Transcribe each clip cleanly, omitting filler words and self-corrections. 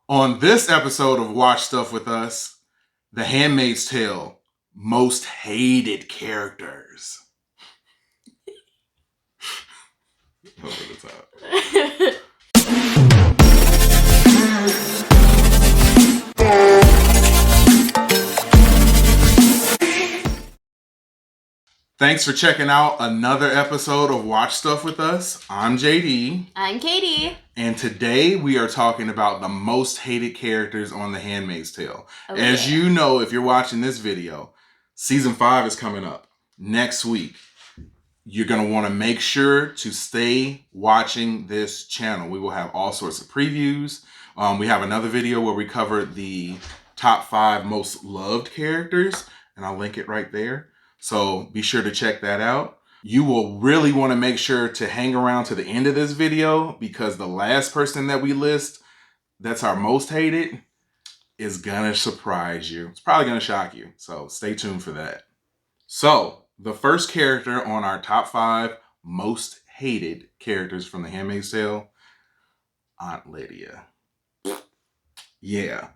On this episode of Watch Stuff With Us, The Handmaid's Tale, most hated characters. Over the top. Thanks for checking out another episode of Watch Stuff With Us. I'm JD. I'm Katie. And today we are talking about the most hated characters on The Handmaid's Tale. As you know, if you're watching this video, Season 5 is coming up next week. You're going to want to make sure to stay watching this channel. We will have all sorts of previews. We have another video where we cover the top 5 most loved characters, and I'll link it right there. So be sure to check that out. You will really want to make sure to hang around to the end of this video because the last person that we list, that's our most hated, is going to surprise you. It's probably going to shock you. So stay tuned for that. So the first character on our top 5 most hated characters from The Handmaid's Tale, Aunt Lydia. Yeah.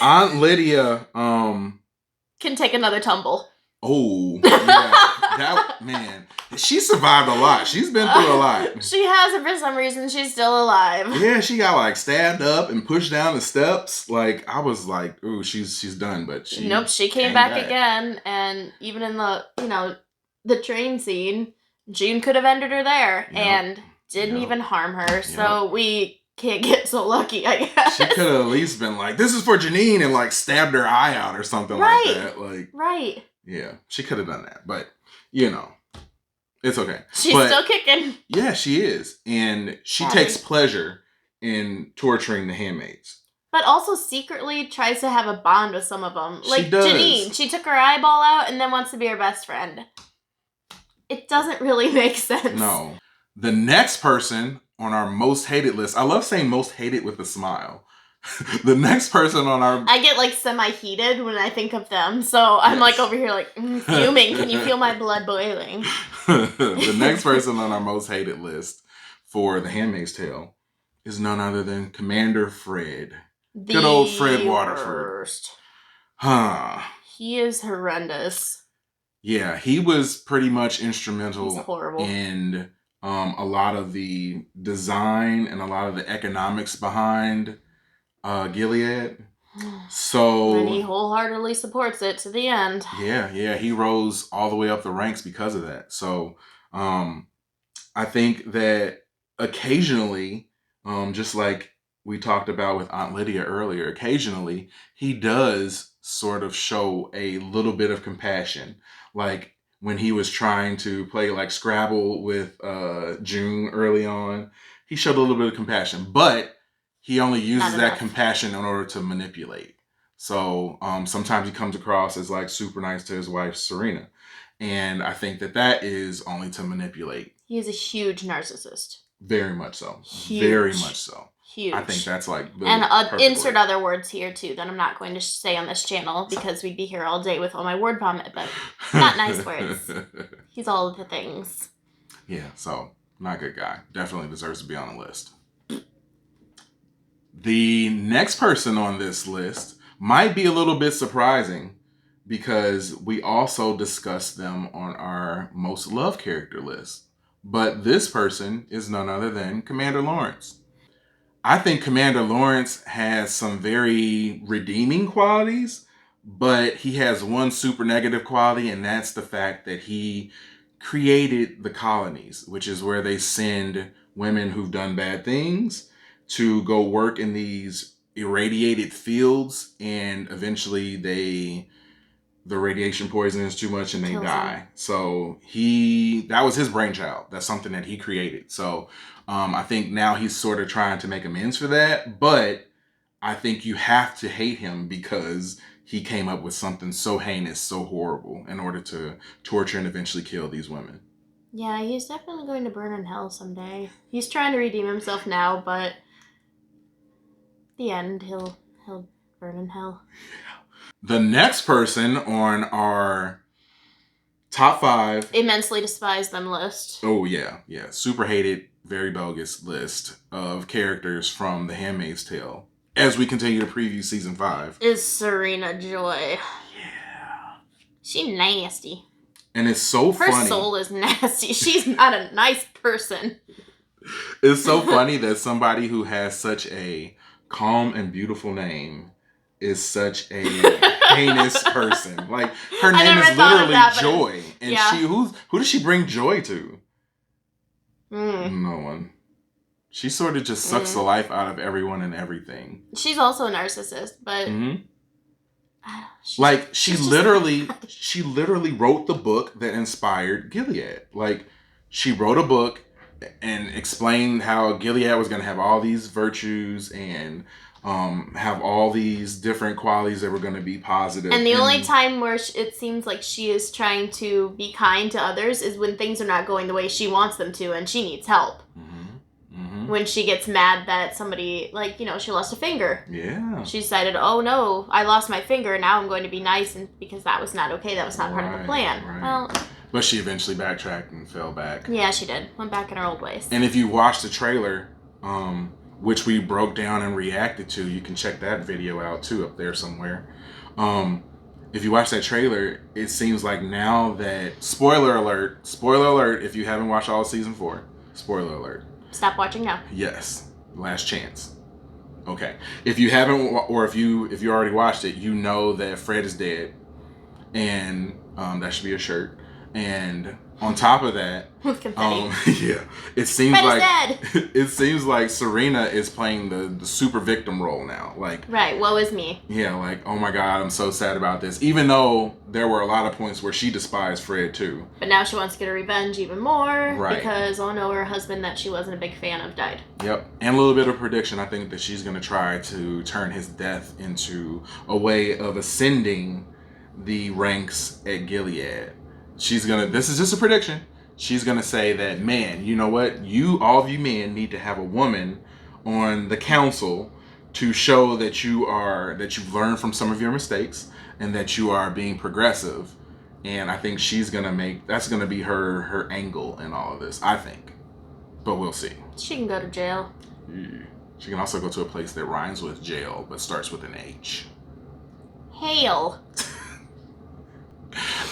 Aunt Lydia, can take another tumble. Oh, yeah. Man, she survived a lot. She's been through a lot. She has, and for some reason, she's still alive. Yeah, she got stabbed up and pushed down the steps. I was like, ooh, she's done, but she came back again, and even in the train scene, June could have ended her there, and didn't even harm her. So we can't get so lucky, I guess. She could have at least been like, this is for Janine, and stabbed her eye out or something like that. Right. Yeah, she could have done that, but it's okay. She's still kicking. Yeah, she is, and she takes pleasure in torturing the handmaids. But also secretly tries to have a bond with some of them. Like she does. Janine, she took her eyeball out and then wants to be her best friend. It doesn't really make sense. No. The next person on our most hated list, I love saying most hated with a smile. The next person on our... I get semi-heated when I think of them. So I'm over here fuming. Can you feel my blood boiling? The next person on our most hated list for The Handmaid's Tale is none other than Commander Fred. Good old Fred Waterford. He is horrendous. Yeah, he was pretty much instrumental horrible. in a lot of the design and a lot of the economics behind Gilead. So and he wholeheartedly supports it to the end. Yeah, he rose all the way up the ranks because of that. So I think that occasionally, just like we talked about with Aunt Lydia earlier, occasionally he does sort of show a little bit of compassion. Like when he was trying to play Scrabble with June early on, he showed a little bit of compassion, but he only uses that compassion in order to manipulate. So sometimes he comes across as super nice to his wife, Serena. And I think that is only to manipulate. He is a huge narcissist. Very much so. Huge. Very much so. Huge. I think that's really and insert other words here too that I'm not going to say on this channel because we'd be here all day with all my word vomit, but not nice words. He's all of the things. Yeah, so not a good guy. Definitely deserves to be on the list. The next person on this list might be a little bit surprising because we also discussed them on our most loved character list. But this person is none other than Commander Lawrence. I think Commander Lawrence has some very redeeming qualities, but he has one super negative quality, and that's the fact that he created the colonies, which is where they send women who've done bad things to go work in these irradiated fields, and eventually the radiation poison is too much and they die. So that was his brainchild. That's something that he created. So I think now he's sort of trying to make amends for that, but I think you have to hate him because he came up with something so heinous, so horrible in order to torture and eventually kill these women. Yeah, he's definitely going to burn in hell someday. He's trying to redeem himself now, but the end, he'll burn in hell. The next person on our top 5 immensely despise them list. Oh yeah, super hated, very bogus list of characters from The Handmaid's Tale. as we continue to preview season 5 is Serena Joy. Yeah. She nasty. And it's so funny. Her soul is nasty. She's not a nice person. It's so funny that somebody who has such a calm and beautiful name is such a heinous person. Like, her name is literally Joy. And who does she bring joy to? No one. She sort of just sucks the life out of everyone and everything. She's also a narcissist, but she literally wrote the book that inspired Gilead. Like, she wrote a book and explained how Gilead was going to have all these virtues and have all these different qualities that were going to be positive. And the only time where it seems like she is trying to be kind to others is when things are not going the way she wants them to and she needs help. When she gets mad that somebody, like, you know, she lost a finger. Yeah. She decided, oh no, I lost my finger, now I'm going to be nice, and because that was not okay, that was not part of the plan. Right. Well, but she eventually backtracked and fell back. Yeah, she did. Went back in her old ways. And if you watch the trailer, which we broke down and reacted to, you can check that video out too, up there somewhere. If you watch that trailer, it seems like now that, spoiler alert if you haven't watched all of season 4, spoiler alert. Stop watching now. Yes. Last chance. Okay. If you haven't, or if you already watched it, you know that Fred is dead. And that should be a shirt. And on top of that, with confetti. Yeah, it seems Fred like is dead. It seems like Serena is playing the super victim role now. Like, right, woe is me. Yeah, like, oh my God, I'm so sad about this. Even though there were a lot of points where she despised Fred too. But now she wants to get her revenge even more. Right. Because, oh no, her husband that she wasn't a big fan of died. Yep. And a little bit of prediction. I think that she's going to try to turn his death into a way of ascending the ranks at Gilead. This is just a prediction. She's going to say that, man, you know what? All of you men need to have a woman on the council to show that you've learned from some of your mistakes and that you are being progressive. And I think that's going to be her angle in all of this, I think. But we'll see. She can go to jail. Yeah. She can also go to a place that rhymes with jail, but starts with an H. Hail.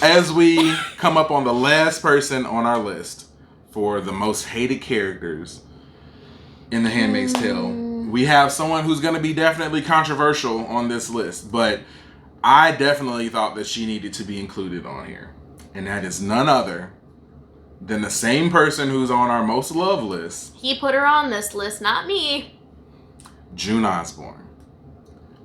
As we come up on the last person on our list for the most hated characters in The Handmaid's Tale, we have someone who's going to be definitely controversial on this list, but I definitely thought that she needed to be included on here. And that is none other than the same person who's on our most loved list. He put her on this list, not me. June Osborne.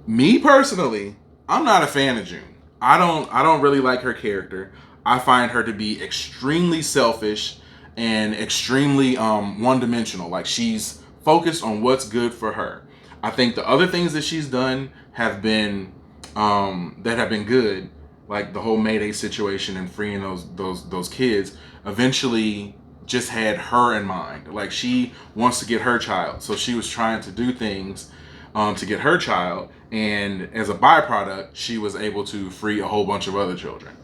Me personally, I'm not a fan of June. I don't really like her character. I find her to be extremely selfish and extremely one-dimensional. Like, she's focused on what's good for her. I think the other things that she's done have been good, like the whole Mayday situation and freeing those kids, eventually just had her in mind. Like, she wants to get her child, so she was trying to do things to get her child, and as a byproduct, she was able to free a whole bunch of other children.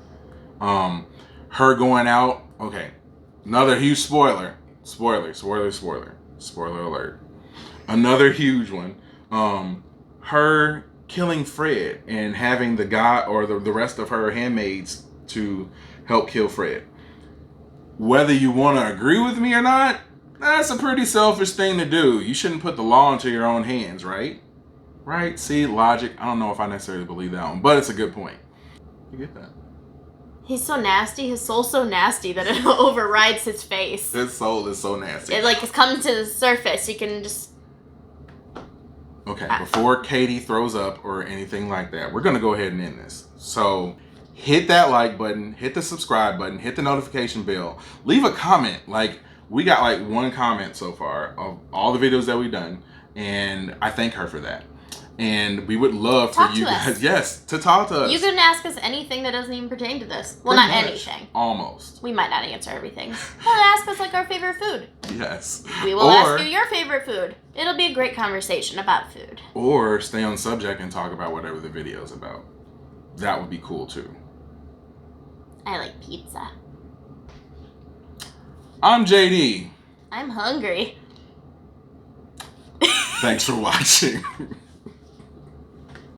Her going out, okay, another huge spoiler alert. Another huge one. Her killing Fred and having the guy or the rest of her handmaids to help kill Fred. Whether you want to agree with me or not, that's a pretty selfish thing to do. You shouldn't put the law into your own hands, right? Right? See, logic. I don't know if I necessarily believe that one, but it's a good point. You get that? He's so nasty. His soul's so nasty that it overrides his face. His soul is so nasty. It's come to the surface. You can just... Okay, before Katie throws up or anything like that, we're going to go ahead and end this. So, hit that like button, hit the subscribe button, hit the notification bell. Leave a comment. Like, we got like 1 comment so far of all the videos that we've done, and I thank her for that. And we would love for you guys, yes, to talk to us. You can ask us anything that doesn't even pertain to this. Well, not anything. Almost. We might not answer everything. Well, ask us like our favorite food. Yes. We will ask you your favorite food. It'll be a great conversation about food. Or stay on subject and talk about whatever the video is about. That would be cool too. I like pizza. I'm JD. I'm hungry. Thanks for watching.